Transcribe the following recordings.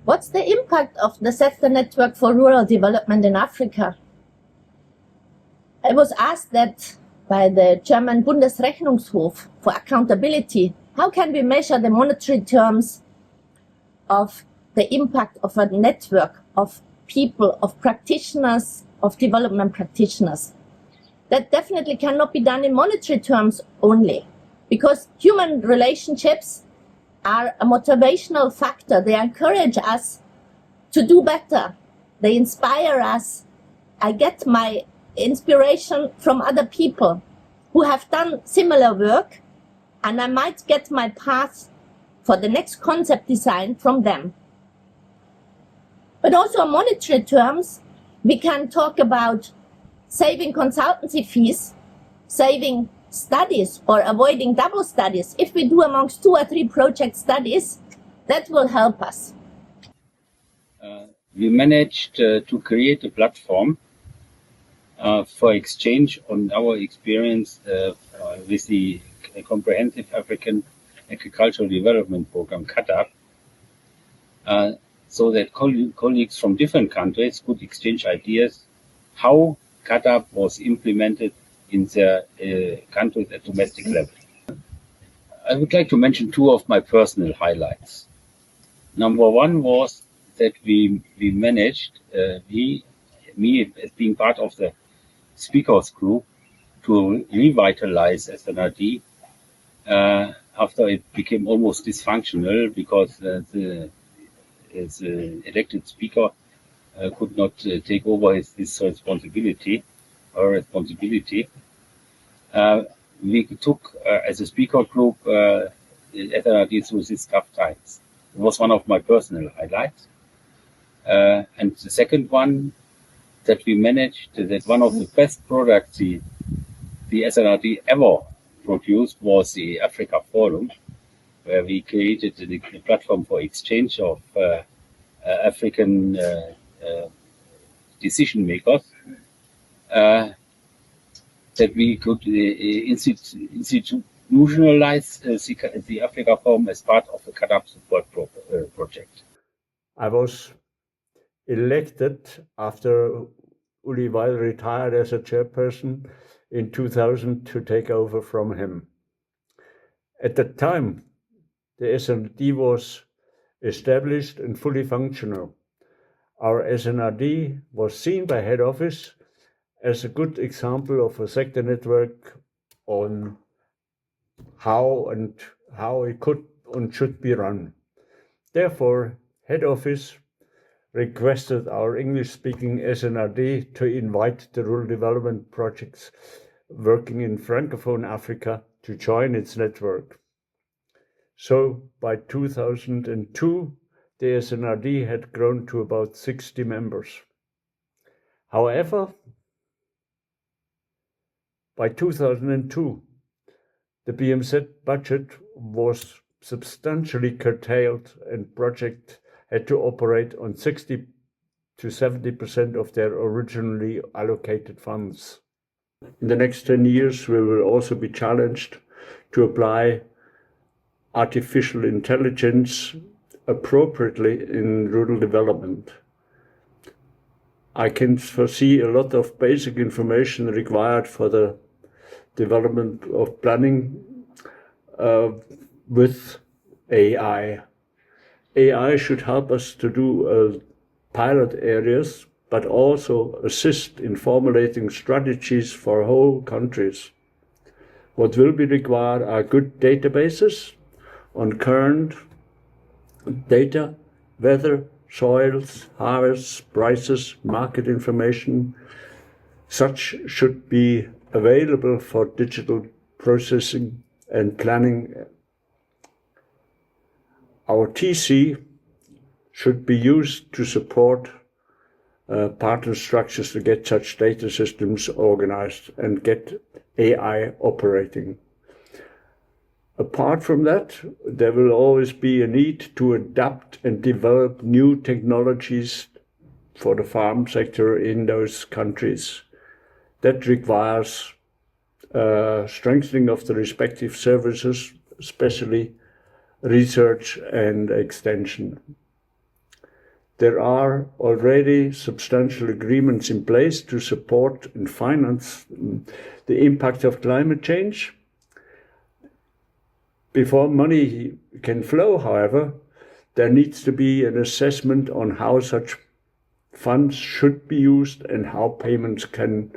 What's the impact of the sector network for rural development in Africa? I was asked that by the German Bundesrechnungshof for accountability. How can we measure the monetary terms of the impact of a network of people, of practitioners, of development practitioners? That definitely cannot be done in monetary terms only, because human relationships are a motivational factor. They encourage us to do better. They inspire us. I get my inspiration from other people who have done similar work, and I might get my path for the next concept design from them. But also in monetary terms, we can talk about saving consultancy fees, saving studies, or avoiding double studies. If we do amongst 2 or 3 project studies, that will help us. We managed to create a platform for exchange on our experience with the Comprehensive African Agricultural Development Program, CAADP, so that colleagues from different countries could exchange ideas how CAADP was implemented in their countries at domestic level. I would like to mention 2 of my personal highlights. Number 1 was that we managed, me as being part of the speakers group, to revitalize SNRD after it became almost dysfunctional because the elected speaker could not take over his responsibility. We took, as a speaker group, SNRD through these tough times. It was one of my personal highlights. And the second one, that we managed, that one of the best products the SNRD ever produced was the Africa Forum, where we created a platform for exchange of African decision makers, that we could institutionalize the Africa Forum as part of the CAADP support project. I was elected after Uli Weil retired as a chairperson in 2000 to take over from him. At that time, the SNRD was established and fully functional. Our SNRD was seen by head office as a good example of a sector network on how it could and should be run. Therefore, head office requested our English-speaking SNRD to invite the rural development projects working in Francophone Africa to join its network. So by 2002, the SNRD had grown to about 60 members. However, by 2002, the BMZ budget was substantially curtailed and project had to operate on 60 to 70% of their originally allocated funds. In the next 10 years, we will also be challenged to apply artificial intelligence appropriately in rural development. I can foresee a lot of basic information required for the development of planning with AI. AI should help us to do pilot areas, but also assist in formulating strategies for whole countries. What will be required are good databases on current data, weather, soils, harvests, prices, market information. Such should be available for digital processing and planning. Our TC should be used to support partner structures to get such data systems organized and get AI operating. Apart from that, there will always be a need to adapt and develop new technologies for the farm sector in those countries. That requires strengthening of the respective services, especially research and extension. There are already substantial agreements in place to support and finance the impact of climate change. Before money can flow, however, there needs to be an assessment on how such funds should be used and how payments can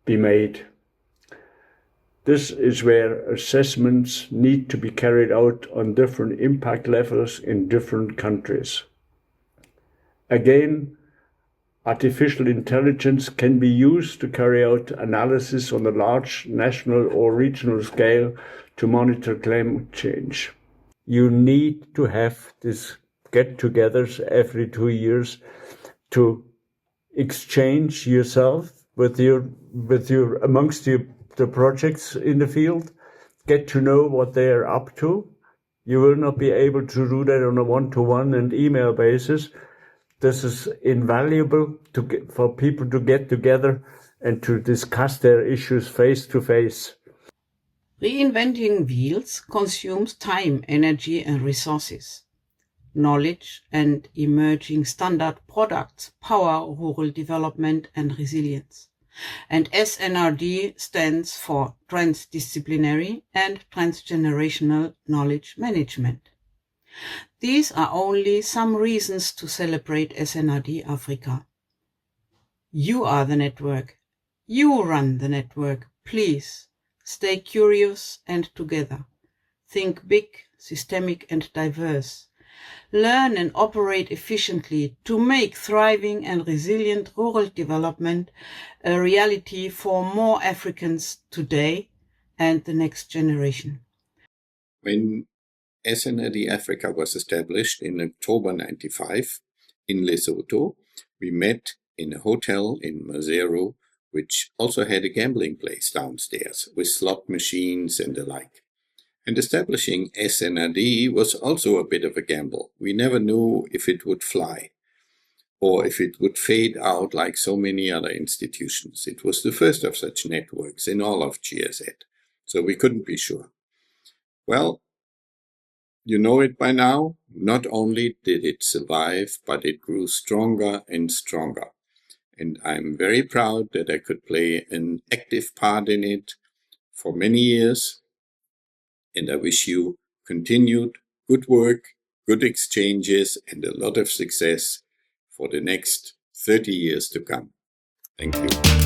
be made. This is where assessments need to be carried out on different impact levels in different countries. Again, artificial intelligence can be used to carry out analysis on a large national or regional scale to monitor climate change. You need to have these get-togethers every 2 years to exchange yourself amongst the projects in the field, get to know what they are up to. You will not be able to do that on a one-to-one and email basis. This is invaluable for people to get together and to discuss their issues face to face. Reinventing wheels consumes time, energy, and resources. Knowledge and emerging standard products power rural development and resilience. And SNRD stands for Transdisciplinary and Transgenerational Knowledge Management. These are only some reasons to celebrate SNRD Africa. You are the network. You run the network. Please stay curious and together. Think big, systemic, and diverse. Learn and operate efficiently to make thriving and resilient rural development a reality for more Africans today and the next generation. When SNRD Africa was established in October 95 in Lesotho, we met in a hotel in Maseru, which also had a gambling place downstairs with slot machines and the like. And establishing SNRD was also a bit of a gamble. We never knew if it would fly or if it would fade out like so many other institutions. It was the first of such networks in all of GSZ, so we couldn't be sure. Well, you know it by now. Not only did it survive, but it grew stronger and stronger. And I'm very proud that I could play an active part in it for many years. And I wish you continued good work, good exchanges, and a lot of success for the next 30 years to come. Thank you.